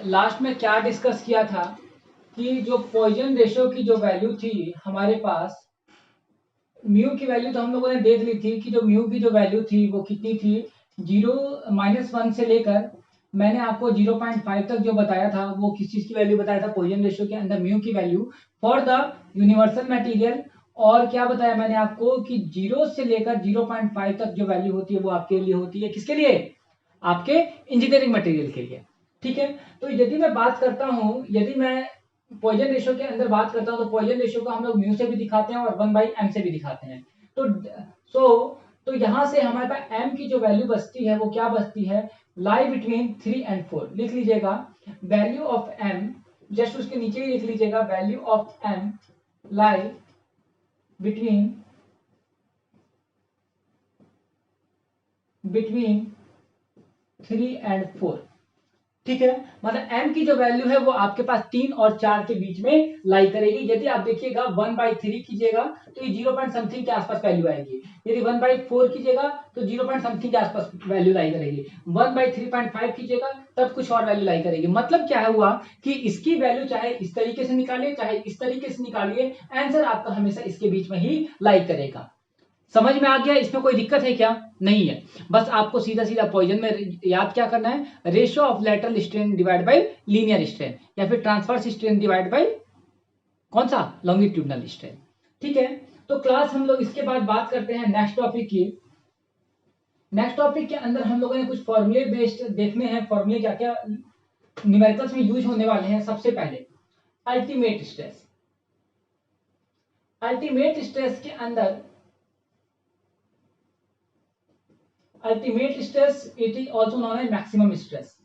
Last में क्या discuss किया था कि जो पॉइजन रेशियो की जो वैल्यू थी हमारे पास, म्यू की वैल्यू तो हम लोगों ने देख ली थी कि जो म्यू की जो वैल्यू थी वो कितनी थी, 0 - 1 से लेकर मैंने आपको 0.5 तक जो बताया था वो किस चीज की वैल्यू बताया था, पॉइजन रेशियो के अंदर म्यू की value for the universal material. और क्या बताया मैंने आपको कि 0 से लेकर 0.5 तक जो वैल्यू होती है वो आपके लिए होती है, किसके लिए, आपके इंजीनियरिंग मटेरियल के लिए। ठीक है, तो यदि मैं बात करता हूं, यदि मैं पॉइजन रेशियो के अंदर बात करता हूं तो पॉइजन रेशियो को हम लोग म्यू से भी दिखाते हैं और 1/m से भी दिखाते हैं। तो सो तो यहां से हमारे पास m की जो वैल्यू बचती है वो क्या बचती है, लाई बिटवीन 3 and 4। लिख लीजिएगा वैल्यू ऑफ m, जस्ट उसके नीचे ही लिख लीजिएगा value of m lie between 3 and 4। ठीक है, मतलब m की जो वैल्यू है वो आपके पास 3 और 4 के बीच में लाई करेगी। यदि आप देखिएगा 1/3 कीजिएगा तो ये 0 पॉइंट समथिंग के आसपास वैल्यू आएगी। यदि 1/4 कीजिएगा तो 0 पॉइंट समथिंग के आसपास वैल्यू लाई करेगी। 1/3.5 कीजिएगा तब कुछ और वैल्यू लाई करेगी। मतलब क्या हुआ कि इसकी वैल्यू चाहे इस तरीके से निकालिए चाहे इस तरीके से निकालिए, आंसर आपका हमेशा इसके बीच में ही लाई करेगा। समझ में आ गया, इसमें कोई दिक्कत है क्या, नहीं है। बस आपको सीधा सीधा पॉइजन में याद क्या करना है, ratio of lateral strain divide by linear strain, या फिर ट्रांसवर्स स्ट्रेन डिवाइड बाय कौन सा, लॉन्गिट्यूडनल स्ट्रेन। ठीक है, तो क्लास हम लोग इसके बाद बात करते हैं नेक्स्ट टॉपिक की। नेक्स्ट टॉपिक के अंदर हम लोगों ने कुछ फॉर्मूले बेस्ड देखने हैं, फॉर्मूले क्या क्या न्यूमेरिकल्स में यूज होने वाले हैं। सबसे पहले अल्टीमेट स्ट्रेस। अल्टीमेट स्ट्रेस के अंदर ultimate stress it is also known as maximum stress.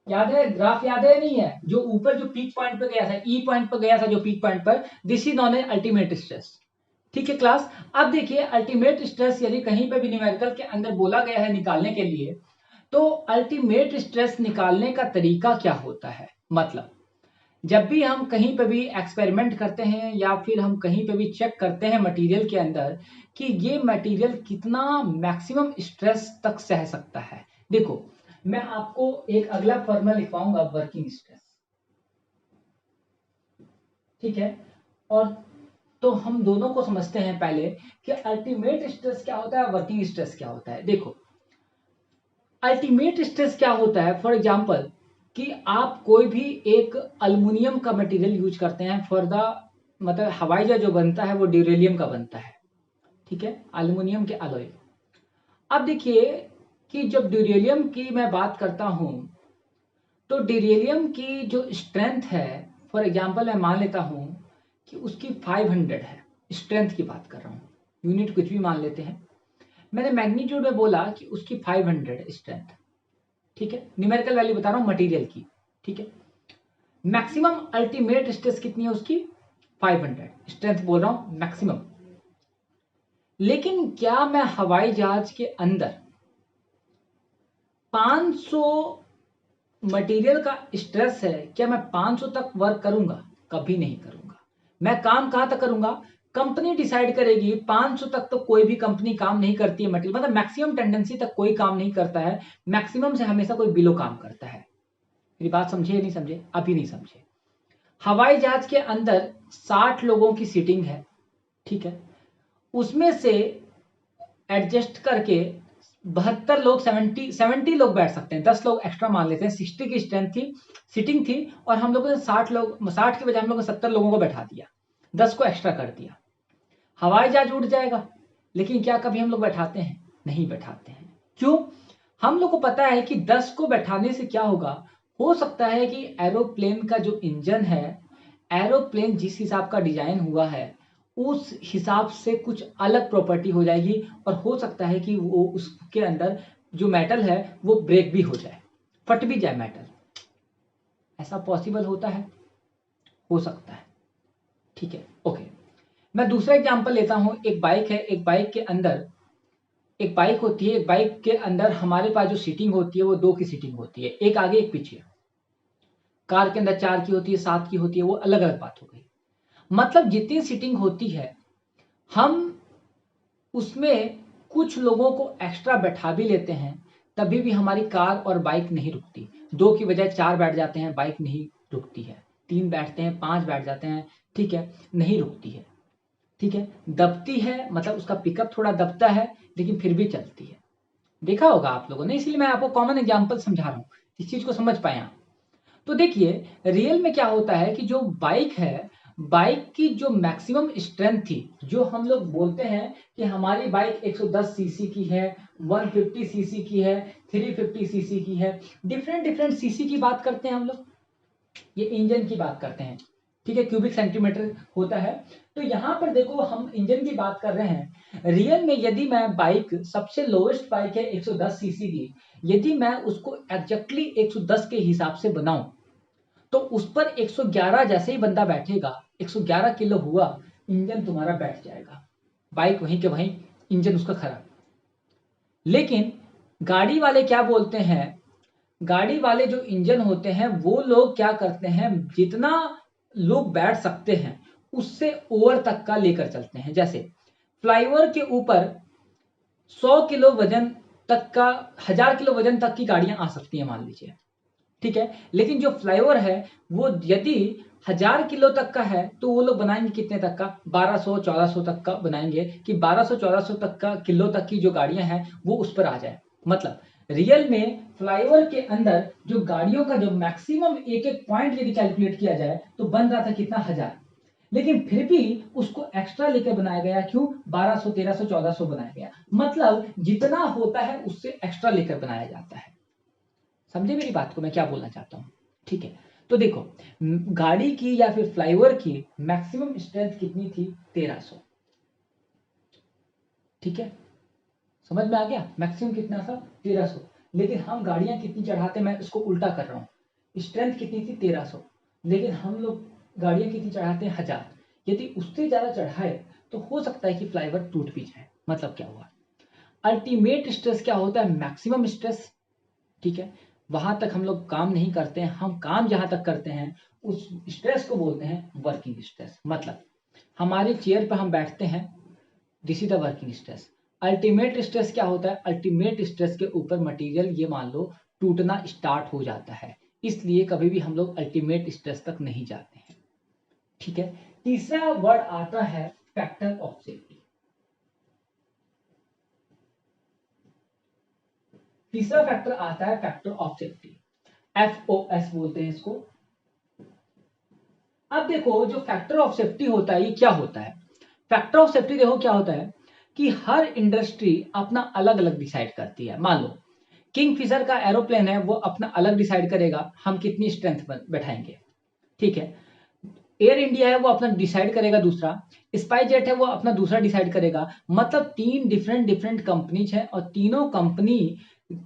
याद है ग्राफ, याद है नहीं है, जो ऊपर जो पीक पॉइंट पे गया था, ई पॉइंट पे गया था जो पीक पॉइंट पर, this is known as ultimate stress. ठीक है क्लास, अब देखिए अल्टीमेट स्ट्रेस यदि कहीं पे भी न्यूमेरिकल के अंदर बोला गया है निकालने के लिए, तो अल्टीमेट स्ट्रेस निकालने का तरीका क्या होता है। मतलब जब भी हम कहीं पे भी एक्सपेरिमेंट करते हैं या फिर हम कहीं पे भी चेक करते हैं मटेरियल के अंदर कि ये मटेरियल कितना मैक्सिमम स्ट्रेस तक सह सकता है। देखो मैं आपको एक अगला फॉर्मूला लिखवाऊंगा, वर्किंग स्ट्रेस। ठीक है, और तो हम दोनों को समझते हैं पहले कि अल्टीमेट स्ट्रेस क्या होता है, वर्किंग स्ट्रेस क्या होता है। देखो अल्टीमेट स्ट्रेस क्या होता है, फॉर एग्जांपल कि आप कोई भी एक अल्युमिनियम का मटेरियल यूज करते हैं फॉर द, मतलब हवाई जहाज जो बनता है वो ड्यूरेलियम का बनता है। ठीक है, अल्युमिनियम के अलॉय। अब देखिए कि जब ड्यूरेलियम की मैं बात करता हूं तो ड्यूरेलियम की जो स्ट्रेंथ है, फॉर एग्जांपल मैं मान लेता हूं कि उसकी 500 है, स्ट्रेंथ की बात कर रहा हूं, यूनिट कुछ भी मान लेते हैं। मैंने मैग्नीट्यूड में बोला कि उसकी 500 स्ट्रेंथ। ठीक है, न्यूमेरिकल वैल्यू बता रहा हूं मटेरियल की। ठीक है, मैक्सिमम अल्टीमेट स्ट्रेस कितनी है उसकी, 500 स्ट्रेंथ बोल रहा हूं मैक्सिमम। लेकिन क्या मैं हवाई जहाज के अंदर 500 मटेरियल का स्ट्रेस है, क्या मैं 500 तक वर्क करूंगा, कभी नहीं करूंगा। मैं काम कहां तक करूंगा, कंपनी डिसाइड करेगी। 500 तक तो कोई भी कंपनी काम नहीं करती है मटेरियल, मतलब मैक्सिमम टेंडेंसी तक कोई काम नहीं करता है, मैक्सिमम से हमेशा कोई बिलो काम करता है। मेरी बात समझे या नहीं समझे, अभी नहीं समझे। हवाई जहाज के अंदर 60 लोगों की सीटिंग है। ठीक है, उसमें से एडजस्ट करके 72 लोग, 70 लोग बैठ सकते हैं, 10 लोग एक्स्ट्रा मान लेते हैं। 60 की स्ट्रेंथ थी, सीटिंग थी, और हम लोगों ने 60 लोग, 60 के बजाय हम लोग ने 70 लोगों को बैठा दिया, 10 को एक्स्ट्रा कर दिया। हवाई जहाज उड़ जाएगा। लेकिन क्या कभी हम लोग बैठाते हैं, नहीं बैठाते हैं। क्यों, हम लोग को पता है कि 10 को बैठाने से क्या होगा, हो सकता है कि एरोप्लेन का जो इंजन है, एरोप्लेन जिस हिसाब का डिजाइन हुआ है उस हिसाब से कुछ अलग प्रॉपर्टी हो जाएगी, और हो सकता है कि वो उसके अंदर जो मेटल है वो ब्रेक भी हो जाए, फट भी जाए मेटल। ऐसा पॉसिबल होता है, हो सकता है। ठीक है, ओके। मैं दूसरा एग्जांपल लेता हूं, एक बाइक है, एक बाइक के अंदर एक बाइक होती है, एक बाइक के अंदर हमारे पास जो सीटिंग होती है वो 2 की सीटिंग होती है, एक आगे एक पीछे। कार के अंदर 4 की होती है, 7 की होती है, वो अलग अलग बात हो गई। मतलब जितनी सीटिंग होती है हम उसमें कुछ लोगों को एक्स्ट्रा बैठा भी लेते हैं तभी भी हमारी कार और बाइक नहीं रुकती। 2 की बजाय 4 बैठ जाते हैं, बाइक नहीं रुकती है। 3 बैठते हैं, 5 बैठ जाते हैं, ठीक है, नहीं रुकती है। ठीक है, दबती है, मतलब उसका पिकअप थोड़ा दबता है, लेकिन फिर भी चलती है। देखा होगा आप लोगों ने, इसलिए मैं आपको कॉमन एग्जांपल समझा रहा हूँ, इस चीज को समझ पाए आप। तो देखिए, रियल में क्या होता है कि जो बाइक है, बाइक की जो मैक्सिमम स्ट्रेंथ थी, जो हम लोग बोलते हैं कि हमारी बाइक 110 सीसी की है, 150 सीसी की है, 350 सीसी की है, डिफरेंट डिफरेंट सीसी की बात करते हैं हम लोग, ये इंजन की बात करते हैं, ठीक है, क्यूबिक सेंटीमीटर होता है। तो यहाँ पर देखो, हम इंजन की बात कर रहे हैं। रियल में यदि मैं बाइक, सबसे लोएस्ट बाइक है 110 सीसी की, यदि मैं उसको एग्जैक्टली 110 के हिसाब से बनाऊं, तो उस पर 111 जैसे ही बंदा बैठेगा, 111 किलो हुआ, इंजन तुम्हारा बैठ जाएगा, बाइक वहीं के वहीं, इंजन उसका खराब। लेकिन गाड़ी वाले क्या बोलते हैं, गाड़ी वाले जो इंजन होते हैं, वो लोग क्या करते हैं, जितना लोग बैठ सकते हैं उससे ओवर तक का लेकर चलते हैं। जैसे फ्लाईओवर के ऊपर 100 किलो वजन तक का, 1000 किलो वजन तक की गाड़ियां आ सकती हैं मान लीजिए, ठीक है। लेकिन जो फ्लाईओवर है वो यदि 1000 किलो तक का है, तो वो लोग बनाएंगे कितने तक का, 1200-1400 तक का बनाएंगे, कि 1200-1400 तक का किलो तक की जो गाड़ियां हैं वो उस पर आ जाए। मतलब रियल में फ्लाईओवर के अंदर जो गाड़ियों का जो मैक्सिमम एक एक पॉइंट यदि कैलकुलेट किया जाए तो बन रहा था कितना, 1000। लेकिन फिर भी उसको एक्स्ट्रा लेकर बनाया गया, क्यों, 1200, 1300, 1400 बनाया गया। मतलब जितना होता है उससे एक्स्ट्रा लेकर बनाया जाता है। समझे मेरी बात को, मैं क्या बोलना चाहता हूँ, ठीक है। तो देखो, गाड़ी की या फिर फ्लाईओवर की मैक्सिमम स्ट्रेंथ कितनी थी, 1300, ठीक है, समझ में आ गया, मैक्सिमम कितना था, 1300। लेकिन हम गाड़ियां कितनी चढ़ाते, मैं इसको उल्टा कर रहा हूँ, स्ट्रेंथ कितनी थी 1300, लेकिन हम लोग गाड़ियां कितनी चढ़ाते हैं, 1000। यदि उससे ज्यादा चढ़ाए तो हो सकता है कि फ्लाईओवर टूट भी जाए। मतलब क्या हुआ, अल्टीमेट स्ट्रेस क्या होता है, मैक्सिमम स्ट्रेस, ठीक है, वहां तक हम लोग काम नहीं करते हैं। हम काम जहां तक करते हैं उस स्ट्रेस को बोलते हैं वर्किंग स्ट्रेस। मतलब हमारे चेयर पर हम बैठते हैं, this is the working stress. Ultimate stress क्या होता है, अल्टीमेट स्ट्रेस के ऊपर मटेरियल, ये मान लो, टूटना स्टार्ट हो जाता है, इसलिए कभी भी हम लोग अल्टीमेट स्ट्रेस तक नहीं जाते हैं, ठीक है। तीसरा वर्ड आता है फैक्टर ऑफ सेफ्टी। तीसरा फैक्टर आता है फैक्टर ऑफ सेफ्टी, FOS बोलते हैं इसको। अब देखो, जो फैक्टर ऑफ सेफ्टी होता है, ये क्या होता है, फैक्टर ऑफ सेफ्टी देखो क्या होता है कि हर इंडस्ट्री अपना अलग अलग डिसाइड करती है। मान लो किंगफिशर का एरोप्लेन है, वो अपना अलग डिसाइड करेगा हम कितनी स्ट्रेंथ बैठाएंगे, ठीक है। एयर इंडिया है वो अपना डिसाइड करेगा दूसरा, स्पाइस जेट है वो अपना दूसरा डिसाइड करेगा। मतलब 3 डिफरेंट डिफरेंट कंपनीज है, और तीनों कंपनी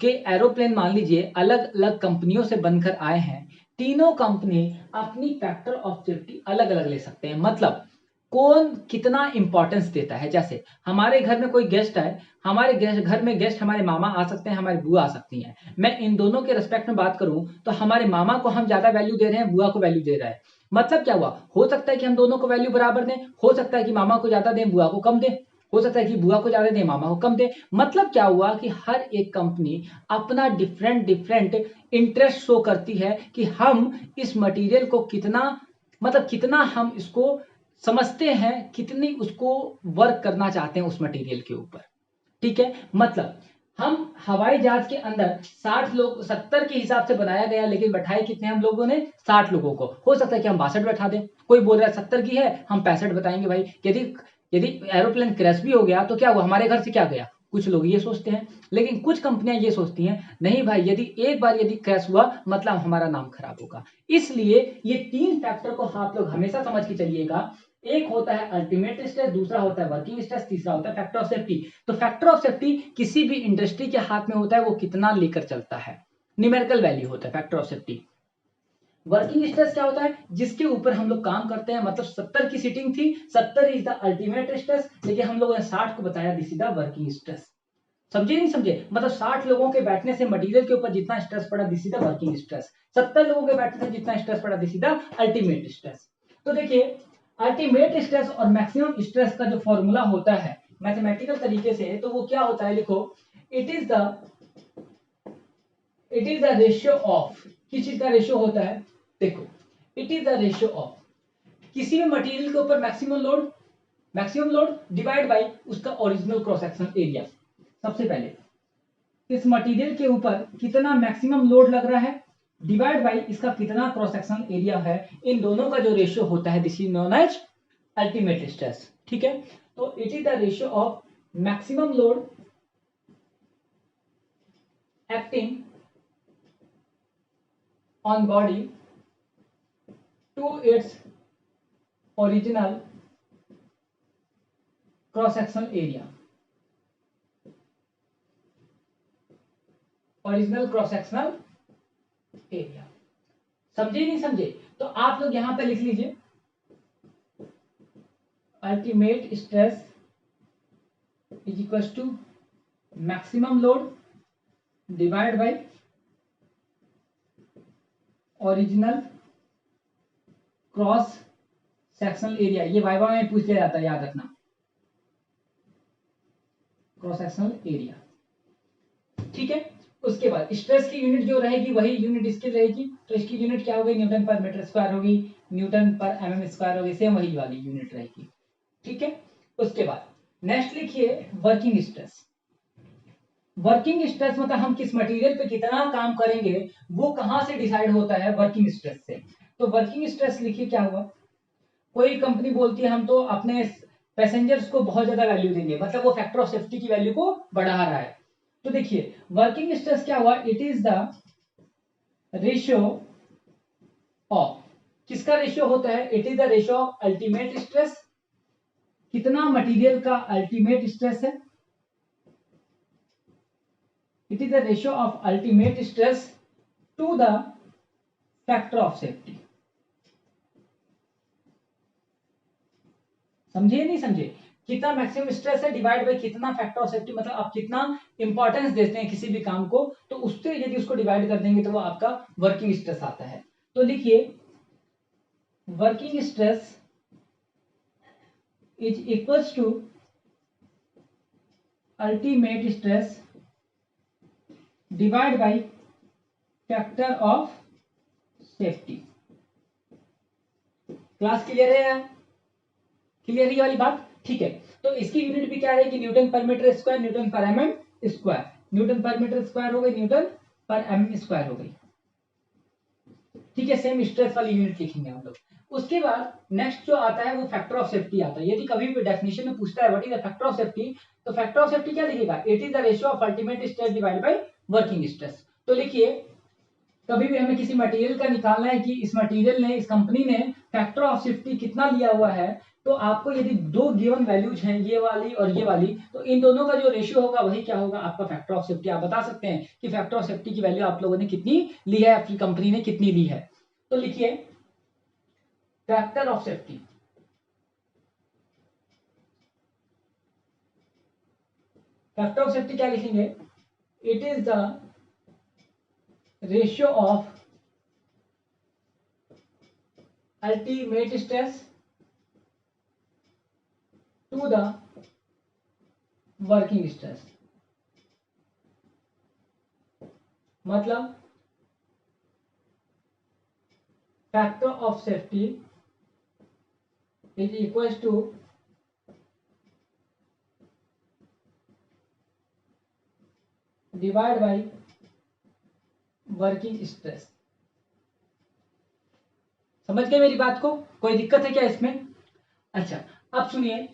के एरोप्लेन मान लीजिए अलग अलग कंपनियों से बनकर आए हैं। तीनों कंपनी अपनी फैक्टर ऑफ सेफ्टी अलग अलग ले सकते हैं। मतलब कौन कितना इंपॉर्टेंस देता है। जैसे हमारे घर में कोई गेस्ट है, हमारे घर में गेस्ट, हमारे मामा आ सकते हैं, हमारी बुआ आ सकती हैं। मैं इन दोनों के रेस्पेक्ट में बात करूं तो हमारे मामा को हम ज्यादा वैल्यू दे रहे हैं, बुआ को वैल्यू दे रहा है। मतलब क्या हुआ, हो सकता है कि हम दोनों को वैल्यू बराबर दें, हो सकता है कि मामा को ज्यादा दें, बुआ को कम दें, हो सकता है कि बुआ को ज्यादा दें, मामा को कम दें। मतलब क्या हुआ कि हर एक कंपनी अपना डिफरेंट डिफरेंट इंटरेस्ट शो करती है कि हम इस मटेरियल को कितना, मतलब कितना हम इसको समझते हैं, कितनी उसको वर्क करना चाहते हैं उस मटेरियल के ऊपर, ठीक है। मतलब हम हवाई जहाज के अंदर 60 लोग, 70 के हिसाब से बनाया गया, लेकिन बैठाए कितने हम लोगों ने, 60 लोगों को। हो सकता है कि हम 62 बैठा दें, कोई बोल रहा है 70 की है, हम 65 बताएंगे भाई। यदि यदि एरोप्लेन क्रैश भी हो गया तो क्या हुआ, हमारे घर से क्या गया, कुछ लोग ये सोचते हैं। लेकिन कुछ कंपनियां ये सोचती हैं, नहीं भाई, यदि एक बार यदि क्रैश हुआ मतलब हमारा नाम खराब होगा। इसलिए ये 3 फैक्टर को आप लोग हमेशा समझ के चलिएगा। एक होता है अल्टीमेट स्ट्रेस, दूसरा होता है वर्किंग स्ट्रेस, तीसरा होता है फैक्टर ऑफ सेफ्टी। तो फैक्टर ऑफ सेफ्टी किसी भी इंडस्ट्री के हाथ में होता है, वो कितना लेकर चलता है, न्यूमेरिकल वैल्यू होता है factor of safety. Working stress क्या होता है, जिसके ऊपर हम लोग काम करते हैं। मतलब 70 की सीटिंग थी, 70 इज द अल्टीमेट स्ट्रेस, लेकिन हम लोगों ने 60 को बताया this is the working stress. समझे नहीं समझे, मतलब 60 लोगों के बैठने से मटेरियल के ऊपर जितना स्ट्रेस पड़ा this is the working stress, 70 लोगों के बैठने से जितना स्ट्रेस पड़ा this is the ultimate stress. तो देखिए, अल्टीमेट स्ट्रेस और मैक्सिमम स्ट्रेस का जो फॉर्मूला होता है मैथमेटिकल तरीके से, तो वो क्या होता है, लिखो, it is the it is the ratio of, किस चीज का रेशियो होता है, देखो it is the ratio of किसी भी मटेरियल के ऊपर मैक्सिमम लोड डिवाइड बाय उसका ओरिजिनल क्रॉस सेक्शन एरिया। सबसे पहले इस मटेरियल के ऊपर कितना मैक्सिमम लोड लग रहा है डिवाइड बाय इसका कितना क्रॉस सेक्शन एरिया है, इन दोनों का जो रेशियो होता है this is known as ultimate stress. ठीक है, तो it is the ratio of maximum load acting on body to its original cross section area, original cross sectional area. समझे नहीं समझे, तो आप लोग यहां पे लिख लीजिए ultimate stress is equal to maximum load divide by original cross sectional area. ये वाइवा में पूछ लिया जाता है, याद रखना, क्रॉस सेक्शनल एरिया। ठीक है, उसके बाद स्ट्रेस की यूनिट जो रहेगी वही यूनिट इसकी रहेगी, तो इसकी यूनिट क्या होगी, न्यूटन पर मीटर स्क्वायर होगी, न्यूटन पर एमएम स्क्वायर होगी, सेम वही वाली यूनिट रहेगी। ठीक है, उसके बाद नेक्स्ट लिखिए वर्किंग स्ट्रेस। वर्किंग स्ट्रेस मतलब हम किस मटेरियल पे कितना काम करेंगे वो कहां से डिसाइड होता है, वर्किंग स्ट्रेस से। तो वर्किंग स्ट्रेस लिखिए क्या हुआ, कोई कंपनी बोलती है हम तो अपने पैसेंजर्स को बहुत ज्यादा वैल्यू देंगे, मतलब वो फैक्टर ऑफ सेफ्टी की वैल्यू को बढ़ा रहा है। तो देखिए वर्किंग स्ट्रेस क्या हुआ, it is the ratio of, किसका रेशियो होता है, it is the ratio of ultimate stress, कितना मटेरियल का अल्टीमेट स्ट्रेस है, it is the ratio of ultimate stress to the factor of safety. समझे नहीं समझे, कितना मैक्सिमम स्ट्रेस है डिवाइड बाय कितना फैक्टर ऑफ सेफ्टी, मतलब आप कितना इंपॉर्टेंस देते हैं किसी भी काम को, तो उससे यदि उसको डिवाइड कर देंगे तो वो आपका वर्किंग स्ट्रेस आता है। तो लिखिए working stress is equals to ultimate stress divide by factor of safety. Class clear है, क्लियर है ये वाली बात। ठीक है, तो इसकी यूनिट भी क्या रहेगी, न्यूटन पर मीटर स्क्वायर, न्यूटन पर एमएम स्क्वायर, न्यूटन पर मीटर स्क्वायर हो गई, न्यूटन पर एमएम स्क्वायर हो गई। ठीक है, सेम स्ट्रेस वाली यूनिट लिखेंगे हम लोग। उसके बाद नेक्स्ट जो आता है वो फैक्टर ऑफ सेफ्टी आता है। यदि कभी भी डेफिनेशन में पूछता है what is the factor of safety, तो फैक्टर ऑफ सेफ्टी क्या लिखेगा, it is the ratio of ultimate stress divided by working stress. तो लिखिए कभी भी हमें किसी मटेरियल का निकालना है कि इस मटेरियल ने, इस कंपनी ने फैक्टर ऑफ सेफ्टी कितना लिया हुआ है, तो आपको यदि दो गिवन वैल्यूज हैं ये वाली और ये वाली, तो इन दोनों का जो रेशियो होगा वही क्या होगा, आपका फैक्टर ऑफ सेफ्टी। आप बता सकते हैं कि फैक्टर ऑफ सेफ्टी की वैल्यू आप लोगों ने कितनी ली है, आपकी कंपनी ने कितनी ली है। तो लिखिए factor of safety, factor of safety क्या लिखेंगे, it is the ratio of ultimate stress to the working stress. मतलब factor of safety is equal to divide by working stress. समझ गए मेरी बात को, कोई दिक्कत है क्या इसमें। अच्छा अब सुनिए,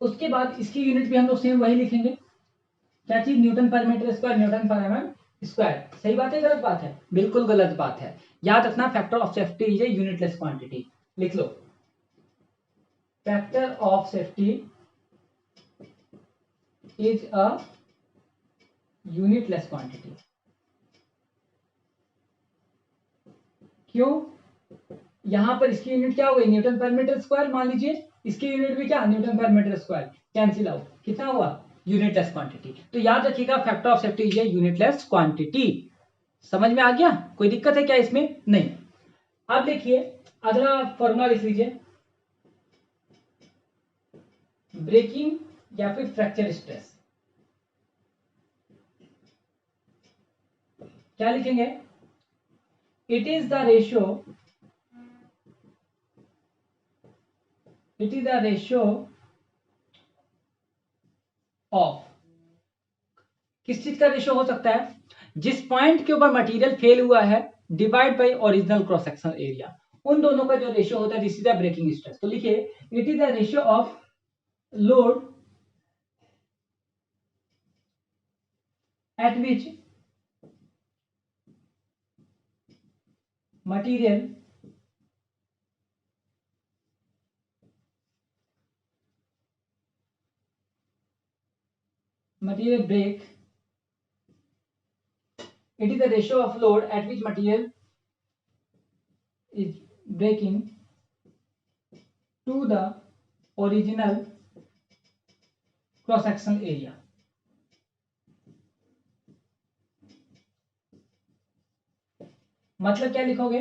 उसके बाद इसकी यूनिट भी हम लोग सेम वही लिखेंगे, क्या चीज, न्यूटन पर मीटर स्क्वायर, न्यूटन पर एमएम स्क्वायर। सही बात है गलत बात है, बिल्कुल गलत बात है। याद रखना factor of safety is a unitless quantity, लिख लो factor of safety is a unitless quantity. क्यों, यहां पर इसकी यूनिट क्या हो गई, न्यूटन पर मीटर स्क्वायर, मान लीजिए इसकी यूनिट भी क्या, न्यूटन पर मीटर स्क्वायर, कैंसिल आउट, कितना हुआ, यूनिटलेस क्वांटिटी। तो याद रखिएगा factor of safety is unitless quantity. समझ में आ गया, कोई दिक्कत है क्या इसमें, नहीं। अब देखिए अगला फॉर्मूला लिख लीजिए, ब्रेकिंग या फिर फ्रैक्चर स्ट्रेस। क्या लिखेंगे? It is the ratio, it is the ratio of, किस चीज का रेशियो हो सकता है? जिस पॉइंट के ऊपर मटेरियल फेल हुआ है divide by original cross sectional area, उन दोनों का जो रेशियो होता है, this is the breaking stress. तो लिखिए it is the ratio of load at which material break, it is the ratio of load at which material is breaking to the original cross sectional area। मतलब क्या लिखोगे?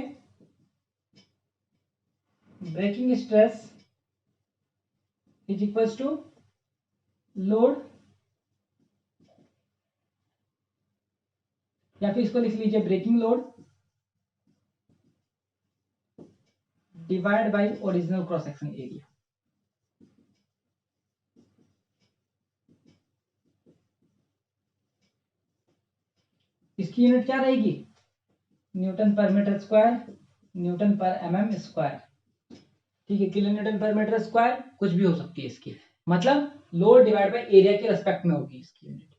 Breaking stress is equals to load, या फिर इसको लिख लीजिए breaking load divide by original cross section area. इसकी unit क्या रहेगी? न्यूटन पर मीटर स्क्वायर, न्यूटन पर एमएम स्क्वायर। ठीक है, किलो न्यूटन पर मीटर स्क्वायर कुछ भी हो सकती है इसकी, मतलब लोड डिवाइड बाय एरिया के रेस्पेक्ट में होगी इसकी यूनिट।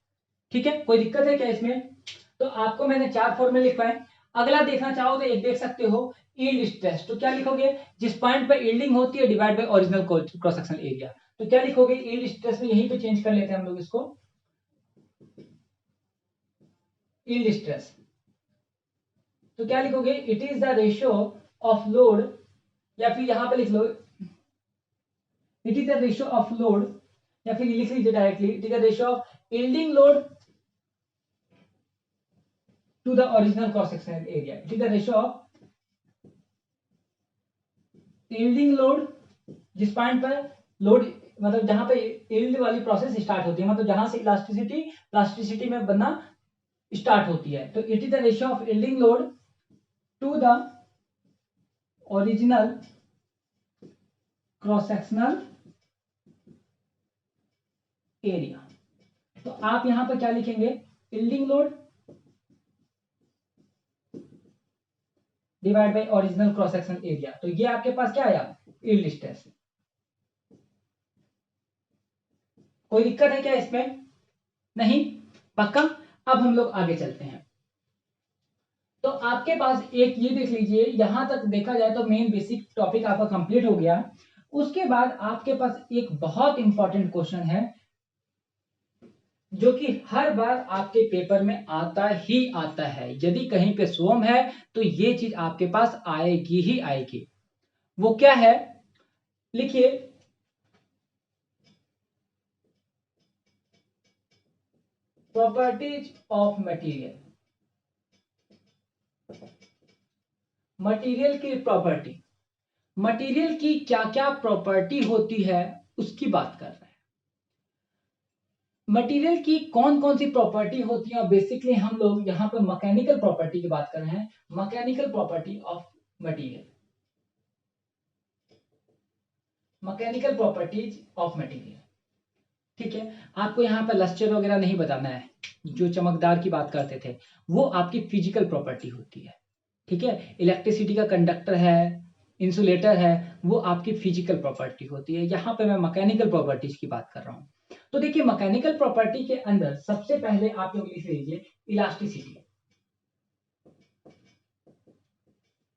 ठीक है, कोई दिक्कत है क्या इसमें? तो आपको मैंने 4 फॉर्मूले लिखवाए। अगला देखना चाहो तो एक देख सकते हो, यील्ड स्ट्रेस। तो क्या लिखोगे? जिस पॉइंट पर यील्डिंग होती है divide by original cross sectional area. तो क्या लिखोगे? यील्ड स्ट्रेस में यहीं पे चेंज कर लेते हैं हम लोग इसको, यील्ड स्ट्रेस। तो क्या लिखोगे? It is the ratio of load, या फिर यहां पे लिख लो it is the ratio of load, या फिर लिख लीजिए directly it is the ratio of yielding load to the original cross sectional area। it is the ratio of yielding load, जिस पॉइंट पर लोड, मतलब जहां पे यील्ड वाली प्रोसेस स्टार्ट होती है, मतलब जहां से प्लास्टिसिटी में बनना स्टार्ट होती है। तो it is the ratio of yielding load to the original cross sectional area. तो आप यहां पर क्या लिखेंगे? Yielding load divide by original cross section area. तो ये आपके पास क्या आया? Yield stress. कोई दिक्कत है क्या इसमें? नहीं, पक्का। अब हम लोग आगे चलते हैं। तो आपके पास एक ये देख लीजिए, यहां तक देखा जाए तो मेन बेसिक टॉपिक आपका कंप्लीट हो गया। उसके बाद आपके पास एक बहुत इंपॉर्टेंट क्वेश्चन है जो कि हर बार आपके पेपर में आता ही आता है। यदि कहीं पे सोम है तो ये चीज आपके पास आएगी ही आएगी। वो क्या है? लिखिए प्रॉपर्टीज ऑफ मटेरियल। मटेरियल की प्रॉपर्टी, मटेरियल की क्या क्या प्रॉपर्टी होती है उसकी बात कर रहे हैं। मटेरियल की कौन कौन सी प्रॉपर्टी होती है, और बेसिकली हम लोग यहाँ पर मैकेनिकल प्रॉपर्टी की बात कर रहे हैं। Mechanical property of material, mechanical properties of material. ठीक है, आपको यहाँ पर लस्टर वगैरह नहीं बताना है। जो चमकदार की बात करते थे वो आपकी फिजिकल प्रॉपर्टी होती है। ठीक है, इलेक्ट्रिसिटी का कंडक्टर है, इंसुलेटर है, वो आपकी फिजिकल प्रॉपर्टी होती है। यहाँ पे मैं मैकेनिकल प्रॉपर्टीज की बात कर रहा हूँ। तो देखिए, मैकेनिकल प्रॉपर्टी के अंदर सबसे पहले आप लोग लिख लीजिए इलास्टिसिटी।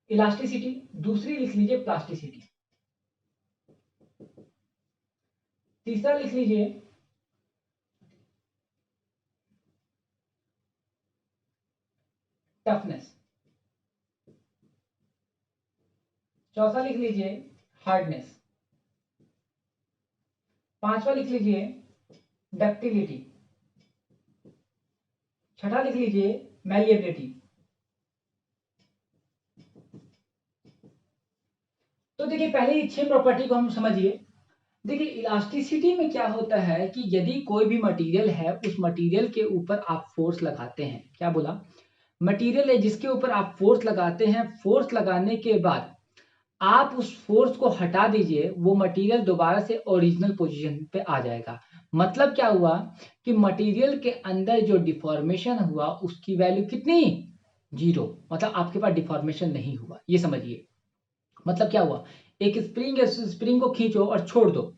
इलास्टिसिटी, दूसरी लिख लीजिए प्लास्टिसिटी, तीसरा लिख लीजिए टफनेस, चौथा लिख लीजिए हार्डनेस, पांचवा लिख लीजिए डक्टिलिटी, छठा लिख लीजिए मैलिएबिलिटी। तो देखिए, पहले ये 6 प्रॉपर्टी को हम समझिए। देखिए, इलास्टिसिटी में क्या होता है कि यदि कोई भी मटेरियल है, उस मटेरियल के ऊपर आप फोर्स लगाते हैं, क्या बोला? मटेरियल है जिसके ऊपर आप फोर्स लगाते हैं, फोर्स लगाने के बाद आप उस फोर्स को हटा दीजिए, वो मटेरियल दोबारा से ओरिजिनल पोजीशन पे आ जाएगा। मतलब क्या हुआ कि मटेरियल के अंदर जो डिफॉर्मेशन हुआ उसकी वैल्यू कितनी, 0, मतलब आपके पास डिफॉर्मेशन नहीं हुआ। ये समझिए मतलब क्या हुआ, एक स्प्रिंग है, स्प्रिंग को खींचो और छोड़ दो,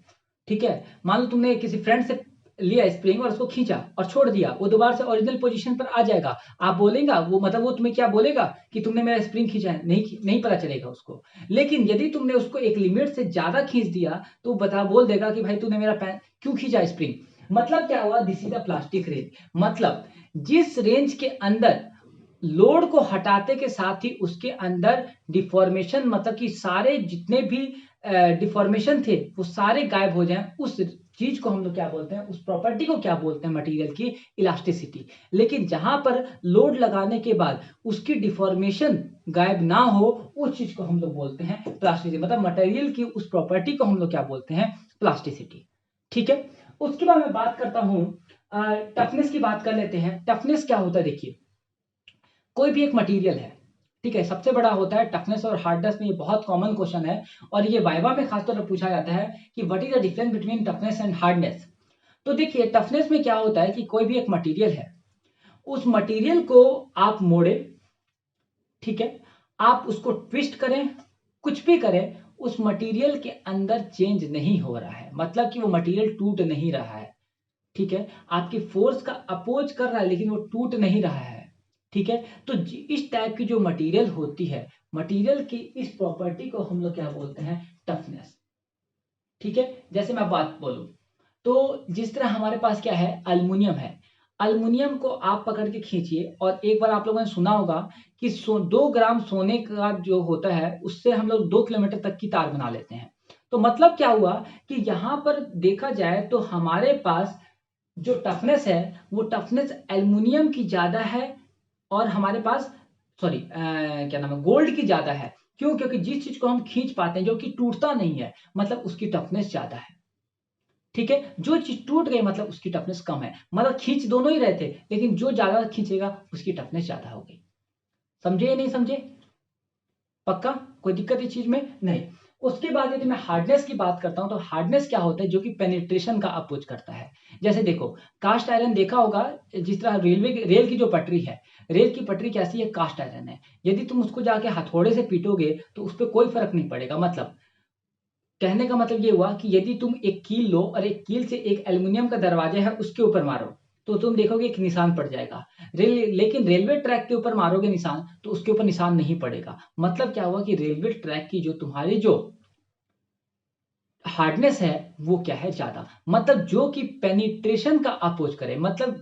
ठीक है। मान लो तुमने किसी फ्रेंड से लिया स्प्रिंग और उसको खींचा और छोड़ दिया, वो दोबारा से ओरिजिनल पोजीशन पर आ जाएगा। आप बोलेगा वो, मतलब वो तुम्हें क्या बोलेगा कि तुमने मेरा स्प्रिंग खींचा है, नहीं पता चलेगा उसको। लेकिन यदि तुमने उसको एक लिमिट से ज्यादा खींच दिया तो बोल देगा कि भाई तूने मेरा क्यों खींचा स्प्रिंग। मतलब क्या हुआ, this is the plastic range. मतलब जिस रेंज के अंदर लोड को हटाते के साथ ही उसके अंदर डिफॉर्मेशन, मतलब कि सारे जितने भी डिफॉर्मेशन थे वो सारे गायब हो जाएं, उस चीज को हम लोग क्या बोलते हैं, उस प्रॉपर्टी को क्या बोलते हैं, मटेरियल की इलास्टिसिटी। लेकिन जहां पर लोड लगाने के बाद उसकी डिफॉर्मेशन गायब ना हो, उस चीज को हम लोग बोलते हैं प्लास्टिसिटी। मतलब मटेरियल की उस प्रॉपर्टी को हम लोग क्या बोलते हैं, प्लास्टिसिटी। ठीक है, उसके बाद मैं बात करता हूं, टफनेस की बात कर लेते हैं। टफनेस क्या होता है, देखिए कोई भी एक मटेरियल है, ठीक है, सबसे बड़ा होता है टफनेस और हार्डनेस में। ये बहुत कॉमन क्वेश्चन है और ये वाइवा में खासतौर पर पूछा जाता है कि what is the difference between toughness and hardness. तो देखिए टफनेस में क्या होता है कि कोई भी एक मटेरियल है, उस मटेरियल को आप मोड़े, ठीक है, आप उसको ट्विस्ट करें, कुछ भी करें, उस मटेरियल के अंदर चेंज नहीं हो रहा है, मतलब कि वो मटेरियल टूट नहीं रहा है, ठीक है। आपकी फोर्स का अपोज कर रहा है लेकिन वो टूट नहीं रहा है, ठीक है। तो इस टाइप की जो मटेरियल होती है, मटेरियल की इस प्रॉपर्टी को हम लोग क्या बोलते हैं, टफनेस। ठीक है, जैसे मैं बात बोलूं तो जिस तरह हमारे पास क्या है, अल्युमिनियम है। अल्युमिनियम को आप पकड़ के खींचिए और एक बार आप लोगों ने सुना होगा कि 2 ग्राम सोने का जो होता है उससे हम लोग 2 किलोमीटर तक की तार बना लेते हैं। तो मतलब क्या हुआ कि यहां पर देखा जाए तो हमारे पास जो टफनेस है वो टफनेस एल्युमिनियम की ज्यादा है और हमारे पास, सॉरी क्या नाम है, गोल्ड की ज्यादा है। क्यों? क्योंकि जिस चीज को हम खींच पाते हैं जो कि टूटता नहीं है, मतलब उसकी टफनेस ज्यादा है, ठीक है। जो चीज टूट गई मतलब उसकी टफनेस कम है। मतलब खींच दोनों ही रहे थे लेकिन जो ज्यादा खींचेगा उसकी टफनेस ज्यादा होगी। समझे या नहीं समझे? पक्का? कोई दिक्कत इस चीज में नहीं। उसके बाद यदि मैं हार्डनेस की बात करता हूं तो हार्डनेस क्या होता है, जो कि पेनिट्रेशन का अपोज करता है। जैसे देखो कास्ट आयरन देखा होगा, जिस तरह रेल की जो पटरी है, रेल की पटरी कैसी है, कास्ट आयरन है। यदि तुम उसको जाके हथौड़े से पीटोगे तो उस पर कोई फर्क नहीं पड़ेगा। मतलब कहने का मतलब ये हुआ कि यदि तुम एक कील लो और एक कील से एक एल्युमिनियम का दरवाजा है उसके ऊपर मारो तो तुम देखोगे एक निशान पड़ जाएगा। लेकिन रेलवे ट्रैक के ऊपर मारोगे निशान तो उसके ऊपर निशान नहीं पड़ेगा। मतलब क्या हुआ कि रेलवे ट्रैक की जो तुम्हारी जो हार्डनेस है वो क्या है, ज्यादा। मतलब जो कि पेनिट्रेशन का अपोज करे, मतलब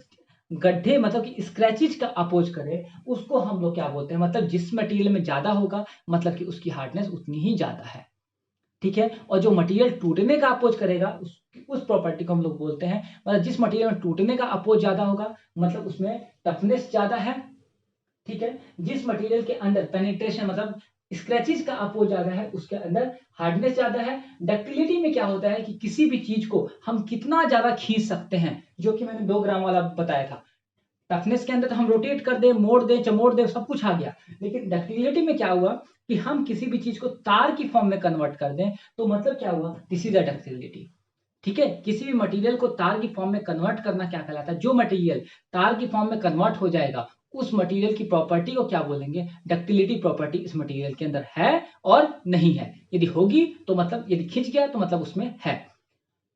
गड्ढे, मतलब कि स्क्रैचेज का अपोज करे, उसको हम लोग क्या बोलते हैं, मतलब जिस मटेरियल में ज्यादा होगा मतलब कि उसकी हार्डनेस उतनी ही ज्यादा है, ठीक है। और जो मटेरियल टूटने का अपोज करेगा उस प्रॉपर्टी को हम लोग बोलते हैं, मतलब जिस मटेरियल में टूटने का अपोज ज्यादा होगा मतलब उसमें टफनेस ज्यादा है, ठीक है। जिस मटेरियल के अंदर पेनिट्रेशन मतलब स्क्रैचेस का अपोज ज्यादा है उसके अंदर हार्डनेस ज्यादा है। डक्टिलिटी में क्या होता है कि किसी भी चीज को हम कितना ज्यादा खींच सकते हैं, जो कि मैंने 2 ग्राम वाला बताया था। टफनेस के अंदर तो हम रोटेट कर दे, मोड़ दे, चमोड़ दे, सब कुछ आ गया। लेकिन डक्टिलिटी में क्या हुआ कि हम किसी भी चीज को तार की फॉर्म में कन्वर्ट कर दें तो मतलब क्या हुआ, दिस इज द डक्टिलिटी, ठीक है। किसी भी मटेरियल को तार की फॉर्म में कन्वर्ट करना क्या कहलाता है, जो मटेरियल तार की फॉर्म में कन्वर्ट हो जाएगा उस मटेरियल की प्रॉपर्टी को क्या बोलेंगे, डक्टिलिटी प्रॉपर्टी इस मटेरियल के अंदर है और नहीं है। यदि होगी तो मतलब यदि खिंच गया तो मतलब उसमें है।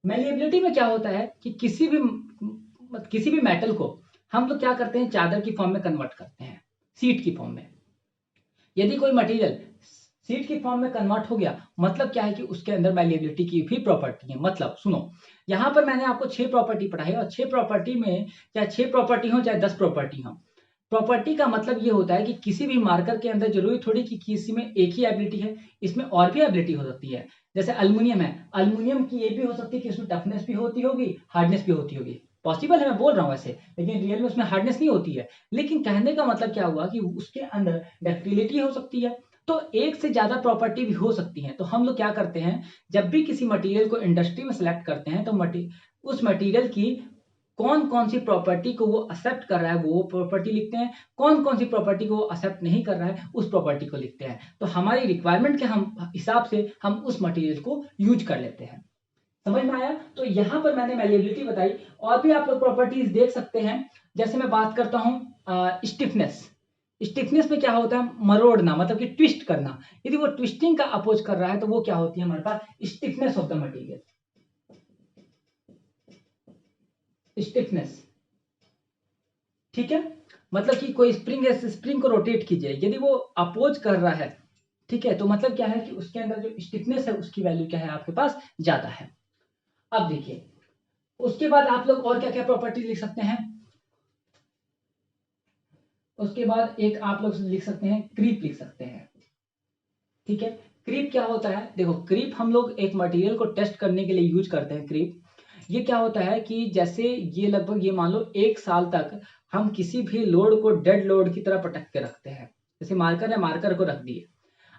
मैलिएबिलिटी में क्या होता है कि किसी भी मेटल को हम लोग क्या करते हैं, चादर की फॉर्म में कन्वर्ट करते हैं, सीट की फॉर्म में। यदि कोई मटेरियल सीट की फॉर्म में कन्वर्ट हो गया मतलब क्या है कि उसके अंदर मैलिएबिलिटी की भी प्रॉपर्टी है। मतलब सुनो, यहां पर मैंने आपको 6 प्रॉपर्टी पढ़ाई और 6 प्रॉपर्टी में चाहे 6 प्रॉपर्टी हो चाहे 10 प्रॉपर्टी हो, प्रॉपर्टी का मतलब ये होता है कि किसी भी मार्कर के अंदर जरूरी थोड़ी कि किसी में एक ही एबिलिटी है, इसमें और भी एबिलिटी हो सकती है। जैसे अल्युमिनियम है, अल्युमिनियम की ये भी हो सकती है कि इसमें टफनेस भी होती होगी, हार्डनेस भी होती होगी। पॉसिबल है, मैं बोल रहा हूं ऐसे, लेकिन रियल में उसमें हार्डनेस नहीं होती है। लेकिन कहने का मतलब क्या हुआ कि उसके अंदर डक्टिलिटी हो सकती है। तो एक से ज्यादा प्रॉपर्टी भी हो सकती है। तो हम लोग क्या करते हैं, जब भी किसी मटेरियल को इंडस्ट्री में सेलेक्ट करते हैं तो उस मटेरियल की कौन कौन सी प्रॉपर्टी को वो एक्सेप्ट कर रहा है वो प्रॉपर्टी लिखते हैं, कौन कौन सी प्रॉपर्टी को वो एक्सेप्ट नहीं कर रहा है उस प्रॉपर्टी को लिखते हैं। तो हमारी रिक्वायरमेंट के हम हिसाब से हम उस मटेरियल को यूज कर लेते हैं। समझ में आया? तो यहां पर मैंने मैलिएबिलिटी बताई। और भी आप लोग प्रॉपर्टीज देख सकते हैं। जैसे मैं बात करता हूं स्टिफनेस। स्टिफनेस में क्या होता है? मरोड़ना, मतलब कि ट्विस्ट करना। यदि वो ट्विस्टिंग का अपोज कर रहा है तो वो क्या होती है हमारे पास? Stiffness of the material. Stiffness, ठीक है। मतलब कि कोई स्प्रिंग है, स्प्रिंग को रोटेट कीजिए, यदि वो अपोज कर रहा है, ठीक है, तो मतलब क्या है कि उसके अंदर जो स्टिफनेस है उसकी वैल्यू क्या है आपके पास? ज्यादा है। अब देखिए उसके बाद आप लोग और क्या क्या प्रॉपर्टी लिख सकते हैं। उसके बाद एक आप लोग लिख सकते हैं क्रीप लिख सकते हैं, ठीक है। क्रीप क्या होता है? देखो क्रीप हम लोग एक मटेरियल को टेस्ट करने के लिए यूज करते हैं। क्रीप ये क्या होता है कि जैसे ये लगभग ये मान लो 1 साल तक हम किसी भी लोड को डेड लोड की तरह पटक के रखते हैं। जैसे मार्कर है, मार्कर को रख दिए,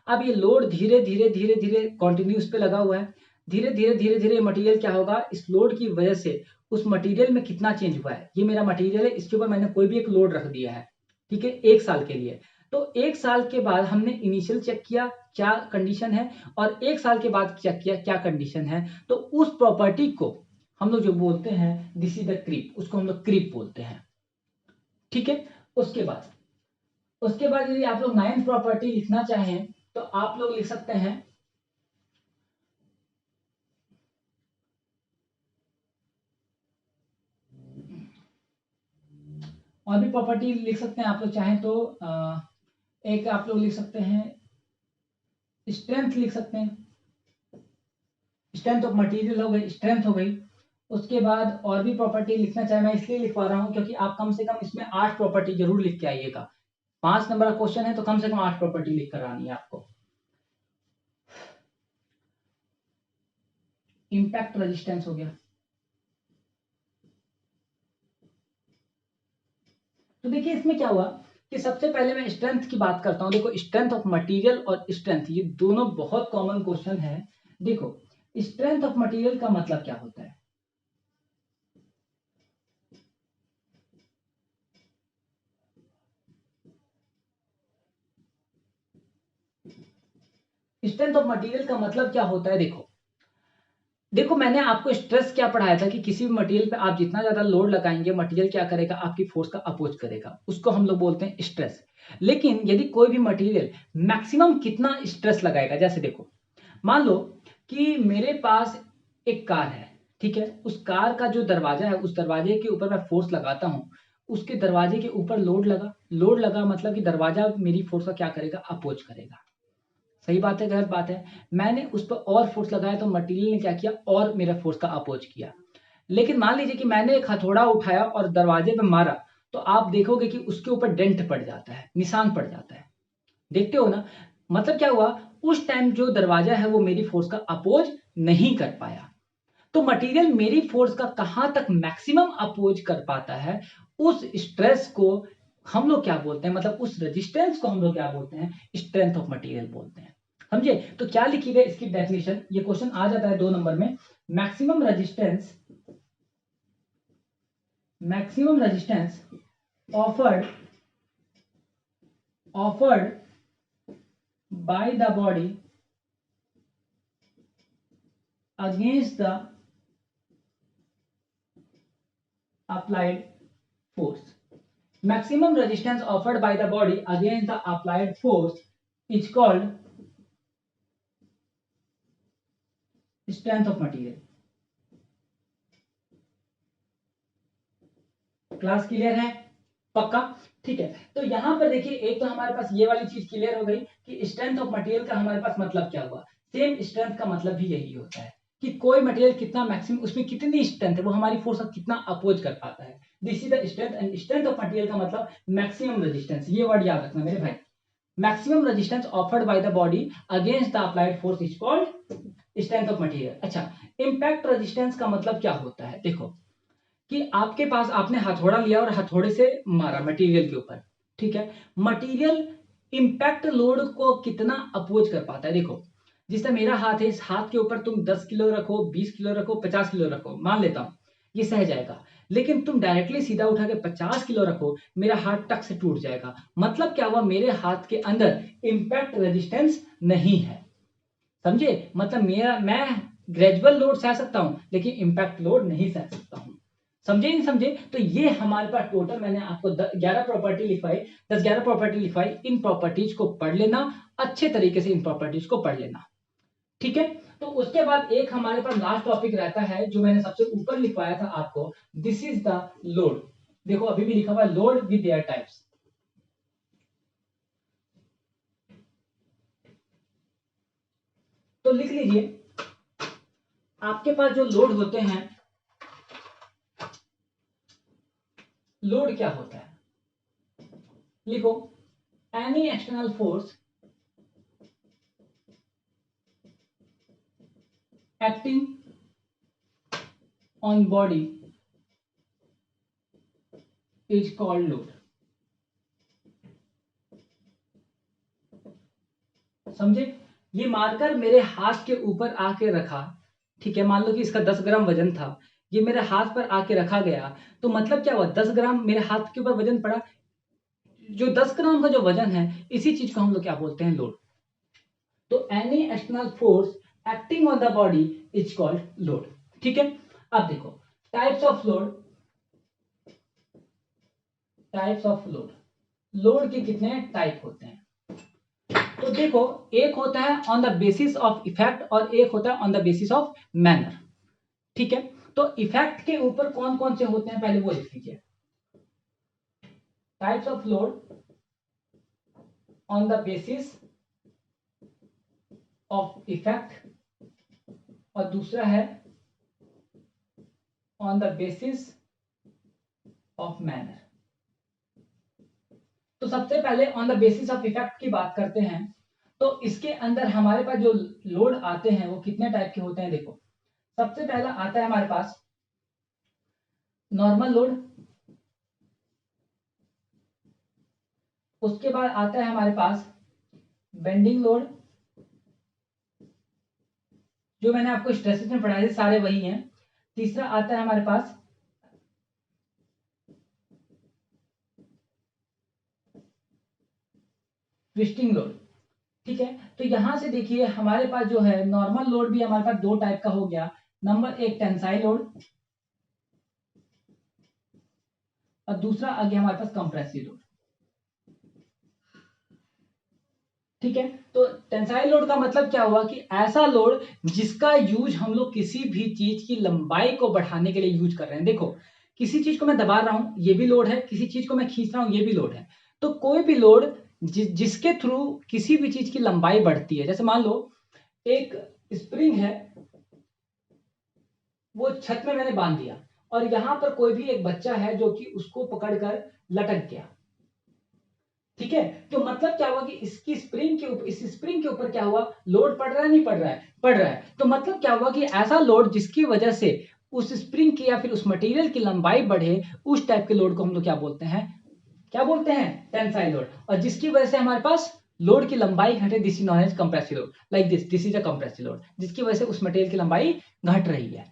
अब ये लोड धीरे धीरे धीरे धीरे कॉन्टिन्यूस पे लगा हुआ है। धीरे धीरे धीरे धीरे मटेरियल क्या होगा? इस लोड की वजह से उस मटेरियल में कितना चेंज हुआ है। ये मेरा मटेरियल है, इसके ऊपर मैंने कोई भी एक लोड रख दिया है, ठीक है, 1 साल के लिए। तो 1 साल के बाद हमने इनिशियल चेक किया क्या कंडीशन है, और 1 साल के बाद चेक किया क्या कंडीशन है। तो उस प्रॉपर्टी को हम लोग जो बोलते हैं दिस इज द क्रीप, उसको हम लोग क्रीप बोलते हैं, ठीक है। उसके बाद यदि आप लोग 9th प्रॉपर्टी लिखना चाहें तो आप लोग लिख सकते हैं और भी प्रॉपर्टी लिख सकते हैं आप लोग चाहें तो। एक आप लोग लिख सकते हैं स्ट्रेंथ लिख सकते हैं। स्ट्रेंथ ऑफ मटेरियल हो गई, स्ट्रेंथ हो गई। उसके बाद और भी प्रॉपर्टी लिखना चाहे, मैं इसलिए लिखवा रहा हूं क्योंकि आप कम से कम इसमें 8 प्रॉपर्टी जरूर लिख के आइएगा। 5 नंबर का क्वेश्चन है तो कम से कम 8 प्रॉपर्टी लिख कर आनी है आपको। इंपैक्ट रेजिस्टेंस हो गया। तो देखिए इसमें क्या हुआ कि सबसे पहले मैं स्ट्रेंथ की बात करता हूं। देखो स्ट्रेंथ ऑफ मटेरियल और स्ट्रेंथ ये दोनों बहुत कॉमन क्वेश्चन है। देखो स्ट्रेंथ ऑफ मटेरियल का मतलब क्या होता है? स्ट्रेंथ ऑफ मटेरियल का मतलब क्या होता है? देखो देखो मैंने आपको स्ट्रेस क्या पढ़ाया था कि किसी भी मटेरियल पे आप जितना ज्यादा लोड लगाएंगे मटेरियल क्या करेगा? आपकी फोर्स का अपोज करेगा, उसको हम लोग बोलते हैं स्ट्रेस। लेकिन यदि कोई भी मटेरियल मैक्सिमम कितना स्ट्रेस लगाएगा, जैसे देखो मान लो कि मेरे पास एक कार है, ठीक है, उस कार का जो दरवाजा है उस दरवाजे के ऊपर मैं फोर्स लगाता हूं, उसके दरवाजे के ऊपर लोड लगा मतलब कि दरवाजा मेरी फोर्स का क्या करेगा? अपोज करेगा। सही बात है गलत बात है? मैंने उस पर और फोर्स लगाया तो मटेरियल ने क्या किया? और मेरा फोर्स का अपोज किया। लेकिन मान लीजिए कि मैंने एक हथौड़ा उठाया और दरवाजे पे मारा, तो आप देखोगे कि उसके ऊपर डेंट पड़ जाता है, निशान पड़ जाता है। देखते हो ना? मतलब क्या हुआ? उस टाइम जो दरवाजा है वो मेरी फोर्स का अपोज नहीं कर पाया। तो मटेरियल मेरी फोर्स का कहां तक मैक्सिमम अपोज कर पाता है, उस स्ट्रेस को हम लोग क्या बोलते हैं? मतलब उस रेजिस्टेंस को हम लोग क्या बोलते हैं? स्ट्रेंथ ऑफ मटेरियल बोलते हैं। समझे? तो क्या लिखी गई इसकी डेफिनेशन? ये क्वेश्चन आ जाता है 2 नंबर में। Maximum resistance offered by the body against the applied force. Maximum resistance offered by the body against the applied force is called strength of material. Class clear है? पक्का? ठीक है। तो यहां पर देखिए एक तो हमारे पास ये वाली चीज क्लियर हो गई कि स्ट्रेंथ ऑफ मटेरियल का हमारे पास मतलब क्या हुआ। सेम स्ट्रेंथ का मतलब भी यही होता है कि कोई मटेरियल कितना मैक्सिमम, उसमें कितनी स्ट्रेंथ है, वो हमारी फोर्स का कितना अपोज कर पाता है। This is the strength. And strength of material का मतलब मैक्सिमम रेजिस्टेंस। ये वर्ड याद रखना मेरे भाई। Maximum resistance offered by the body against the applied force is called strength of material. अच्छा, इंपैक्ट रेजिस्टेंस का मतलब क्या होता है? देखो कि आपके पास आपने हथौड़ा लिया और हथौड़े से मारा मटेरियल के ऊपर, ठीक है, मटेरियल इंपैक्ट लोड को कितना अपोज कर पाता है। देखो जिस तरह मेरा हाथ है, इस हाथ के ऊपर तुम 10 किलो रखो, 20 किलो रखो, 50 किलो रखो, मान लेता हूं ये सह जाएगा। लेकिन तुम डायरेक्टली सीधा उठा के 50 किलो रखो, मेरा हाथ टक से टूट जाएगा। मतलब क्या हुआ, मेरे हाथ के अंदर इम्पैक्ट रेजिस्टेंस नहीं है। समझे? मतलब मैं ग्रेजुअल लोड सह सकता हूं लेकिन इम्पैक्ट लोड नहीं सह सकता हूं। समझे नहीं समझे? तो ये हमारे पास टोटल मैंने आपको 11 प्रॉपर्टी लिखवाई, 10-11 प्रॉपर्टी लिखवाई। इन प्रॉपर्टीज को पढ़ लेना अच्छे तरीके से, इन प्रॉपर्टीज को पढ़ लेना। ठीक है? तो उसके बाद एक हमारे पास लास्ट टॉपिक रहता है जो मैंने सबसे ऊपर लिखवाया था आपको, दिस इज द लोड। देखो अभी भी लिखा हुआ है लोड विद देयर टाइप्स। तो लिख लीजिए, आपके पास जो लोड होते हैं, लोड क्या होता है? लिखो, any external force acting on body is called load. समझे? ये मार्कर मेरे हाथ के ऊपर आके रखा, ठीक है, मान लो कि इसका 10 ग्राम वजन था, ये मेरे हाथ पर आके रखा गया, तो मतलब क्या हुआ, 10 ग्राम मेरे हाथ के ऊपर वजन पड़ा। जो 10 ग्राम का जो वजन है, इसी चीज को हम लोग क्या बोलते हैं, लोड। तो any external force acting on the body is called load. ठीक है? अब देखो types of load, types of load, load के कितने टाइप होते हैं? तो देखो, एक होता है on the basis of effect और एक होता है on the basis of manner. ठीक है? तो इफेक्ट के ऊपर कौन कौन से होते हैं पहले वो लिख लीजिए। Types of load on the basis of effect और दूसरा है on the basis of manner. तो सबसे पहले on the basis of effect की बात करते हैं। तो इसके अंदर हमारे पास जो लोड आते हैं वो कितने टाइप के होते हैं? देखो, सबसे पहला आता है हमारे पास नॉर्मल लोड, उसके बाद आता है हमारे पास बेंडिंग लोड, जो मैंने आपको स्ट्रेसेस में पढ़ाए थे सारे वही हैं। तीसरा आता है हमारे पास ट्विस्टिंग लोड। ठीक है? तो यहां से देखिए हमारे पास जो है नॉर्मल लोड भी हमारे पास दो टाइप का हो गया। नंबर एक टेंसाइल लोड और दूसरा आ गया हमारे पास कंप्रेसिव लोड। ठीक है? तो टेंसाइल लोड का मतलब क्या हुआ कि ऐसा लोड जिसका यूज हम लोग किसी भी चीज की लंबाई को बढ़ाने के लिए यूज कर रहे हैं। देखो, किसी चीज को मैं दबा रहा हूं, ये भी लोड है, किसी चीज को मैं खींच रहा हूं, ये भी लोड है। तो कोई भी लोड जिसके थ्रू किसी भी चीज की लंबाई बढ़ती है, जैसे मान लो एक स्प्रिंग है, वो छत में मैंने बांध दिया और यहां पर कोई भी एक बच्चा है जो कि उसको पकड़कर लटक गया। ठीक है? तो मतलब क्या हुआ कि इसकी स्प्रिंग के ऊपर, इस स्प्रिंग के ऊपर क्या हुआ, लोड पड़ रहा है, नहीं पड़ रहा है? पड़ रहा है। तो मतलब क्या हुआ कि ऐसा लोड जिसकी वजह से उस स्प्रिंग की या फिर उस मटेरियल की लंबाई बढ़े, उस टाइप के लोड को हम लोग क्या बोलते हैं, क्या बोलते हैं, टेंसाइल लोड। और जिसकी वजह से हमारे पास लोड की लंबाई घटे, this is known as compressive load. Like this is a compressive load, जिसकी वजह से उस मटेरियल की लंबाई घट रही है।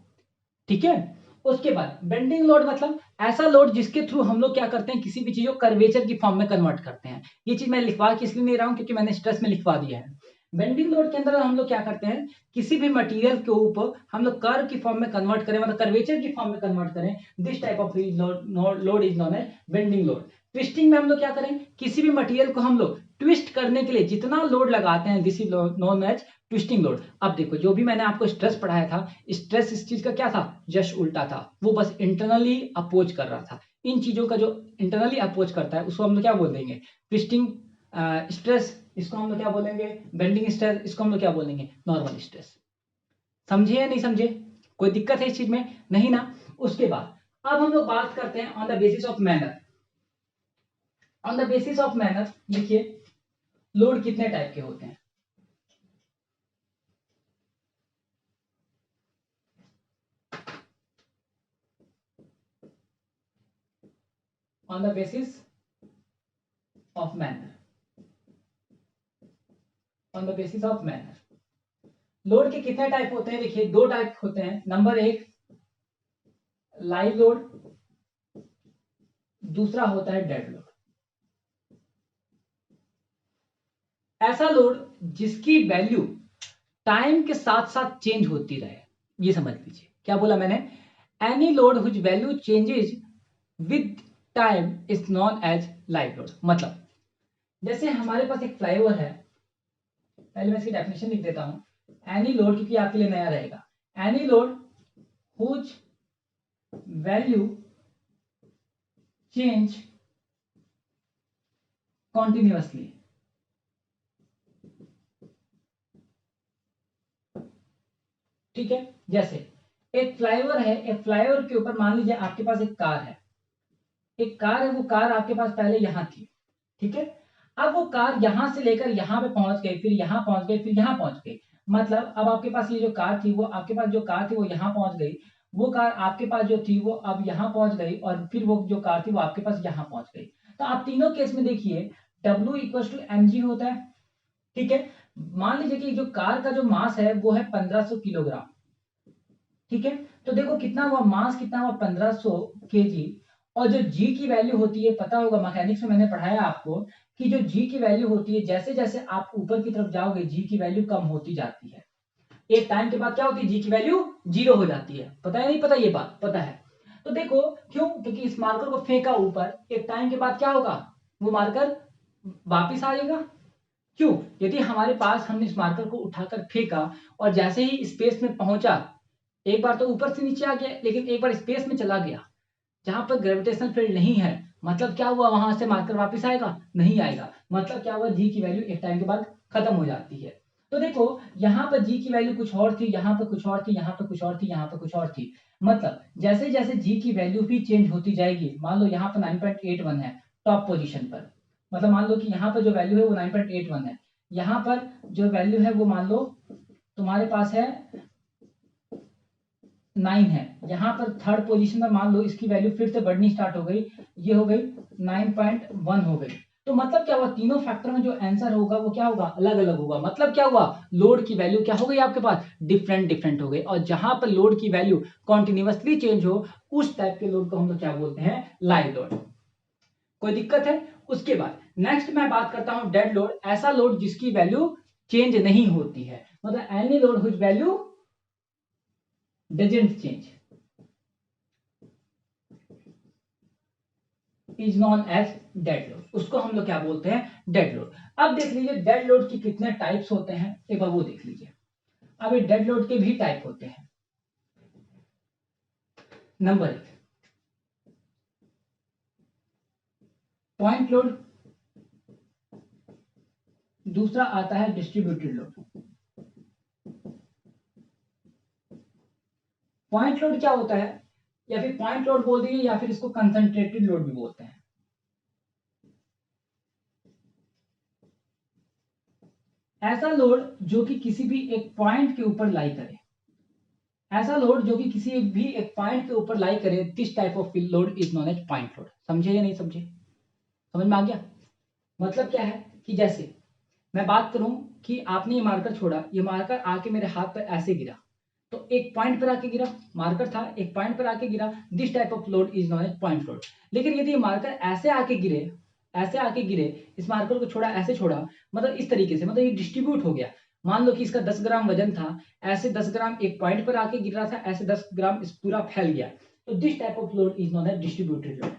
ठीक है? उसके बाद बेंडिंग लोड, मतलब ऐसा लोड जिसके थ्रू हम लोग क्या करते हैं, किसी भी चीज को कर्वेचर की फॉर्म में कन्वर्ट करते हैं। ये चीज मैं लिखवा के इसलिए नहीं रहा हूं क्योंकि मैंने स्ट्रेस में लिखवा दिया है। बेंडिंग लोड के अंदर हम लोग क्या करते हैं, किसी भी मटेरियल के ऊपर हम लोग कर्व की फॉर्म में कन्वर्ट करें, मतलब कर्वेचर की फॉर्म में कन्वर्ट करें, this type of load is known as bending load. Twisting में हम लोग क्या करें, किसी भी मटेरियल को हम लोग ट्विस्ट करने के लिए जितना लोड लगाते हैं, this is known as twisting load. अब देखो, जो भी मैंने आपको स्ट्रेस पढ़ाया था, स्ट्रेस इस चीज का क्या था, जस्ट उल्टा था। वो बस इंटरनली अपोज कर रहा था। इन चीजों का जो इंटरनली अपोज करता है उसको हम लोग क्या बोल देंगे, ट्विस्टिंग स्ट्रेस। इसको हम लोग क्या बोलेंगे, बेंडिंग स्ट्रेस। इसको हम लोग क्या बोलेंगे, नॉर्मल स्ट्रेस। समझे या नहीं समझे? कोई दिक्कत है इस चीज में? नहीं ना? उसके बाद अब हम लोग बात करते हैं on the basis of manner. On the basis of manner लिखिए, लोड कितने टाइप के होते हैं? On the basis of manner, on the basis of manner load के कितने टाइप होते हैं? देखिए, दो टाइप होते हैं। नंबर एक लाइव लोड, दूसरा होता है डेड लोड। ऐसा लोड जिसकी वैल्यू टाइम के साथ साथ चेंज होती रहे, ये समझ लीजिए। क्या बोला मैंने? Any load which value changes with time is known as live load. मतलब जैसे हमारे पास एक फ्लाईओवर है, पहले मैं इसकी डेफिनेशन लिख देता हूं। एनी लोड, क्योंकि आपके लिए नया रहेगा, any load which value change continuously. ठीक है, जैसे एक फ्लाईओवर है, एक फ्लाईओवर के ऊपर मान लीजिए आपके पास एक कार है, एक कार है, वो कार आपके पास पहले यहां थी। ठीक है, अब वो कार यहां से लेकर यहां पे पहुंच गई, फिर यहां पहुंच गई, फिर यहां पहुंच गई। मतलब अब आपके पास ये जो कार थी, वो आपके पास जो कार थी वो यहां पहुंच गई, वो कार आपके पास जो थी वो अब यहां पहुंच गई, और फिर वो जो कार थी वो आपके पास यहां पहुंच गई। तो आप तीनों केस में देखिए W इक्वल टू mg होता है। ठीक है, मान लीजिए कि जो कार का जो मास है वो है 1500 किलोग्राम। ठीक है, तो देखो कितना हुआ मास, कितना हुआ 1500 केजी। और जो जी की वैल्यू होती है, पता होगा मैकेनिक्स में मैंने पढ़ाया आपको कि जो जी की वैल्यू होती है, जैसे जैसे आप ऊपर की तरफ जाओगे जी की वैल्यू कम होती जाती है। एक टाइम के बाद क्या होती है, जी की वैल्यू 0 हो जाती है। पता है नहीं पता? ये बात पता है। तो देखो क्यों, क्योंकि इस मार्कर को फेंका ऊपर, एक टाइम के बाद क्या होगा, वो मार्कर वापिस आएगा। क्यों? यदि हमारे पास हमने इस मार्कर को उठाकर फेंका और जैसे ही स्पेस में पहुंचा, एक बार तो ऊपर से नीचे आ गया, लेकिन एक बार स्पेस में चला गया जहां पर ग्रेविटेशनल फील्ड नहीं है, मतलब क्या हुआ, वहां से मार्कर वापस आएगा? नहीं आएगा। मतलब क्या हुआ, जी की वैल्यू एक टाइम के बाद खत्म हो जाती है। तो देखो यहाँ पर जी की वैल्यू कुछ और थी, यहाँ पर कुछ और थी, यहाँ पर कुछ और थी, यहाँ पर कुछ और थी। मतलब जैसे जैसे जी की वैल्यू भी चेंज होती जाएगी, मान लो यहाँ पर 9.81 है टॉप पोजीशन पर, मतलब मान लो कि यहाँ पर जो वैल्यू है वो 9.81 है, यहाँ पर जो वैल्यू है वो मान लो तुम्हारे पास है 9 है, यहाँ पर थर्ड पोजीशन पर मान लो इसकी वैल्यू फिर से बढ़नी स्टार्ट हो गई, ये हो गई 9.1 हो गई। तो मतलब क्या हुआ, तीनों फैक्टर में जो आंसर होगा वो क्या होगा, अलग अलग होगा। मतलब क्या हुआ, लोड की वैल्यू क्या हो गई आपके पास, डिफरेंट डिफरेंट हो गई। और जहां पर लोड की वैल्यू कॉन्टिन्यूअसली चेंज हो, उस टाइप के लोड को हम लोग क्या बोलते हैं, लाइव लोड। कोई दिक्कत है? उसके बाद नेक्स्ट मैं बात करता हूं डेड लोड। ऐसा लोड जिसकी वैल्यू चेंज नहीं होती है, मतलब any load which value doesn't change is known as dead load. उसको हम लोग क्या बोलते हैं, डेड लोड। अब देख लीजिए डेड लोड के कितने टाइप्स होते हैं, एक बार वो देख लीजिए। अब ये डेड लोड के भी टाइप होते हैं। नंबर 1 पॉइंट लोड, दूसरा आता है डिस्ट्रीब्यूटेड लोड। पॉइंट लोड क्या होता है, या फिर पॉइंट लोड बोल दीजिए, या फिर इसको कंसंट्रेटेड लोड भी बोलते हैं। ऐसा लोड जो कि किसी भी एक पॉइंट के ऊपर लाई करे, ऐसा लोड जो कि किसी भी एक पॉइंट के ऊपर लाई करे, this type of load is known as point load. समझे या नहीं समझे? समझ में आ गया? मतलब क्या है कि जैसे मैं बात करूं कि आपने ये मार्कर छोड़ा, ये मार्कर आके मेरे हाथ पर ऐसे गिरा, तो एक पॉइंट पर आके गिरा, मार्कर था एक पॉइंट पर आके गिरा, this type of load is known as point load. लेकिन यदि ये मार्कर ऐसे आके गिरे, ऐसे आके गिरे, इस मार्कर को छोड़ा, ऐसे छोड़ा, मतलब इस तरीके से, मतलब ये डिस्ट्रीब्यूट हो गया। मान लो कि इसका 10 ग्राम वजन था, ऐसे 10 ग्राम एक पॉइंट पर आके गिर रहा था, ऐसे 10 ग्राम इस पूरा फैल गया, तो this type of load is known as distributed load.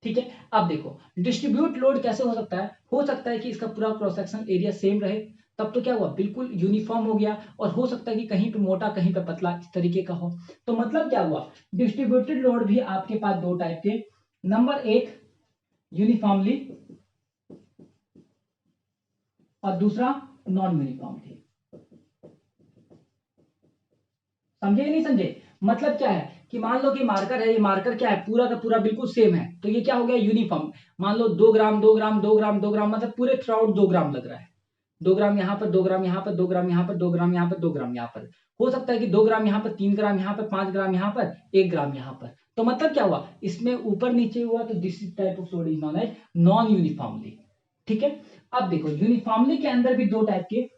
ठीक है, अब देखो डिस्ट्रीब्यूट लोड कैसे हो सकता है, हो सकता है कि इसका पूरा क्रॉस सेक्शन एरिया सेम रहे, तब तो क्या हुआ, बिल्कुल यूनिफॉर्म हो गया। और हो सकता है कि कहीं पे मोटा कहीं पे पतला, इस तरीके का हो। तो मतलब क्या हुआ, डिस्ट्रीब्यूटेड लोड भी आपके पास दो टाइप के, नंबर 1 यूनिफॉर्मली और दूसरा नॉन यूनिफॉर्मली। समझे या नहीं समझे? मतलब क्या है कि मान लो कि मार्कर है, ये मार्कर क्या है, पूरा का पूरा बिल्कुल सेम है, तो ये क्या हो गया, यूनिफॉर्म। मान लो 2 ग्राम 2 ग्राम 2 ग्राम 2 ग्राम, मतलब पूरे थ्रू 2 ग्राम लग रहा है। 2 ग्राम यहाँ पर, 2 ग्राम यहाँ पर, 2 ग्राम यहाँ पर, 2 ग्राम यहाँ पर, 2 ग्राम यहाँ पर। हो सकता है कि 2 ग्राम यहाँ पर, 3 ग्राम यहाँ पर, 5 ग्राम यहाँ पर, 1 ग्राम यहाँ पर। तो मतलब क्या हुआ, इसमें ऊपर नीचे हुआ, तो this type of load is known as non uniformly. ठीक है, अब देखो यूनिफॉर्मली के अंदर भी दो टाइप के,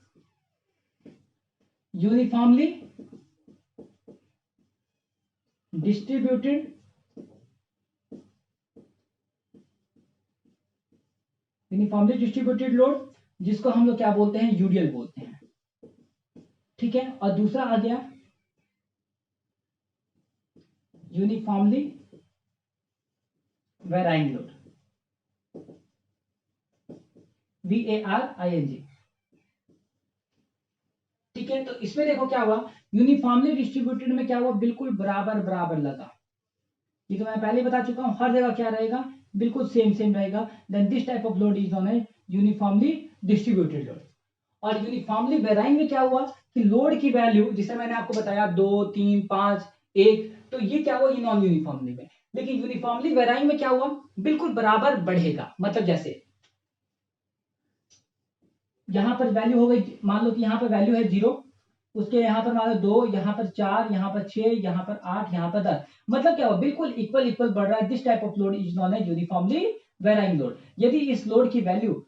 uniformly distributed uniformly distributed load, जिसको हम लोग क्या बोलते हैं, यूडीएल बोलते हैं, ठीक है। और दूसरा आ गया यूनिफॉर्मली वेराइंग लोड, VARING, ठीक है। तो इसमें देखो क्या हुआ, यूनिफॉर्मली डिस्ट्रीब्यूटेड में क्या हुआ, बिल्कुल बराबर बराबर लगा। ये तो मैं पहले बता चुका हूं, हर जगह क्या रहेगा, बिल्कुल सेम सेम रहेगा। Then this type of load is known as uniformly distributed load. और यूनिफॉर्मली वेराइंग में क्या हुआ कि लोड की वैल्यू, जिसे मैंने आपको बताया 2, 3, 5, 1, तो ये क्या हुआ, ये नॉन यूनिफॉर्मली में। लेकिन यूनिफॉर्मली वेराइंग में क्या हुआ, बिल्कुल बराबर बढ़ेगा। मतलब जैसे यहां पर वैल्यू हो गई, मान लो कि यहां पर वैल्यू है 0, उसके यहां पर मान लो 2, यहां पर 4, यहां पर 6, यहां पर 8, यहां पर 10। मतलब क्या हुआ, बिल्कुल इक्वल इक्वल बढ़ रहा है। This type of load is known as uniformly varying load. यदि इस लोड की वैल्यू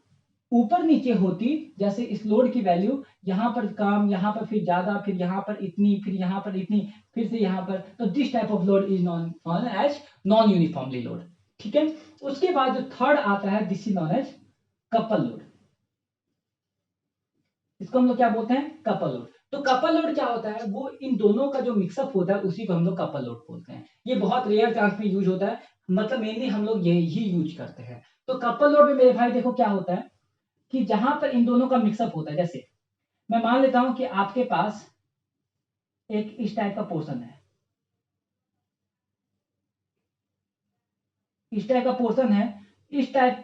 ऊपर नीचे होती, जैसे इस लोड की वैल्यू यहां पर कम, यहां पर फिर ज्यादा, फिर यहां पर इतनी, फिर यहां पर इतनी, फिर से यहां पर, तो this type of load is known as non uniformly load, ठीक है। उसके बाद जो थर्ड आता है, this is known as couple load. इसको हम लोग क्या बोलते हैं, कपल लोड। तो कपल लोड क्या होता है, वो इन दोनों का जो मिक्सअप होता है उसी को हम लोग कपल लोड बोलते हैं। ये बहुत रेयर चांस में यूज होता है, मतलब मेनली हम लोग यही यूज करते हैं। तो कपल लोड में मेरे भाई देखो क्या होता है कि जहां पर इन दोनों का मिक्सअप होता है, जैसे मैं मान लेता हूं कि आपके पास एक इस टाइप का पोर्शन है, इस टाइप का पोर्शन है, इस टाइप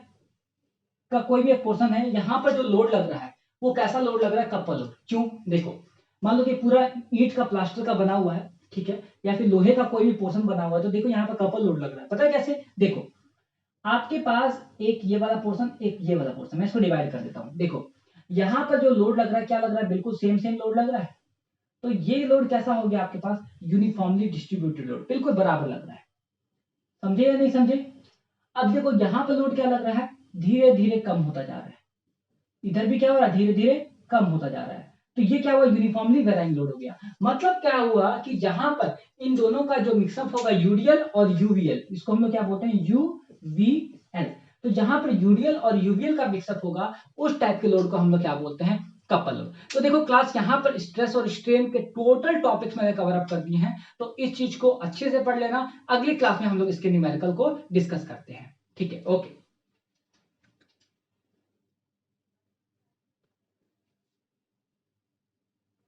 का कोई भी एक पोर्शन है, यहां पर जो लोड लग रहा है वो कैसा लोड लग रहा है, कपल लोड। क्यों, देखो मान लो कि पूरा ईंट का प्लास्टर का बना हुआ है, ठीक है, या फिर लोहे का कोई भी पोर्शन बना हुआ है, तो देखो यहाँ पर कपल लोड लग रहा है। पता है कैसे, देखो आपके पास एक ये वाला पोर्शन, एक ये वाला पोर्शन, मैं इसको डिवाइड कर देता हूं। देखो यहाँ पर जो लोड लग रहा है, क्या लग रहा है, बिल्कुल सेम सेम लोड लग रहा है। तो ये लोड कैसा हो गया आपके पास, यूनिफॉर्मली डिस्ट्रीब्यूटेड लोड, बिल्कुल बराबर लग रहा है। समझे या नहीं समझे। अब देखो यहाँ पर लोड क्या लग रहा है, धीरे धीरे कम होता जा रहा है, इधर भी क्या हो रहा है, धीरे धीरे कम होता जा रहा है। तो ये क्या हुआ, यूनिफॉर्मली वेराइंग लोड हो गया। मतलब क्या हुआ कि जहां पर इन दोनों का जो मिक्सअप होगा, यूडीएल और यूवीएल, इसको हम लोग क्या बोलते हैं, यूवीएल। तो जहां पर यूडीएल और यूवीएल का मिक्सअप होगा, उस टाइप के लोड को हम लोग क्या बोलते हैं, कपल लोड। तो देखो क्लास यहाँ पर स्ट्रेस और स्ट्रेन के टोटल टॉपिक्स मैंने कवर अप कर दिए हैं, तो इस चीज को अच्छे से पढ़ लेना। अगली क्लास में हम लोग इसके न्यूमेरिकल को डिस्कस करते हैं, ठीक है, ओके।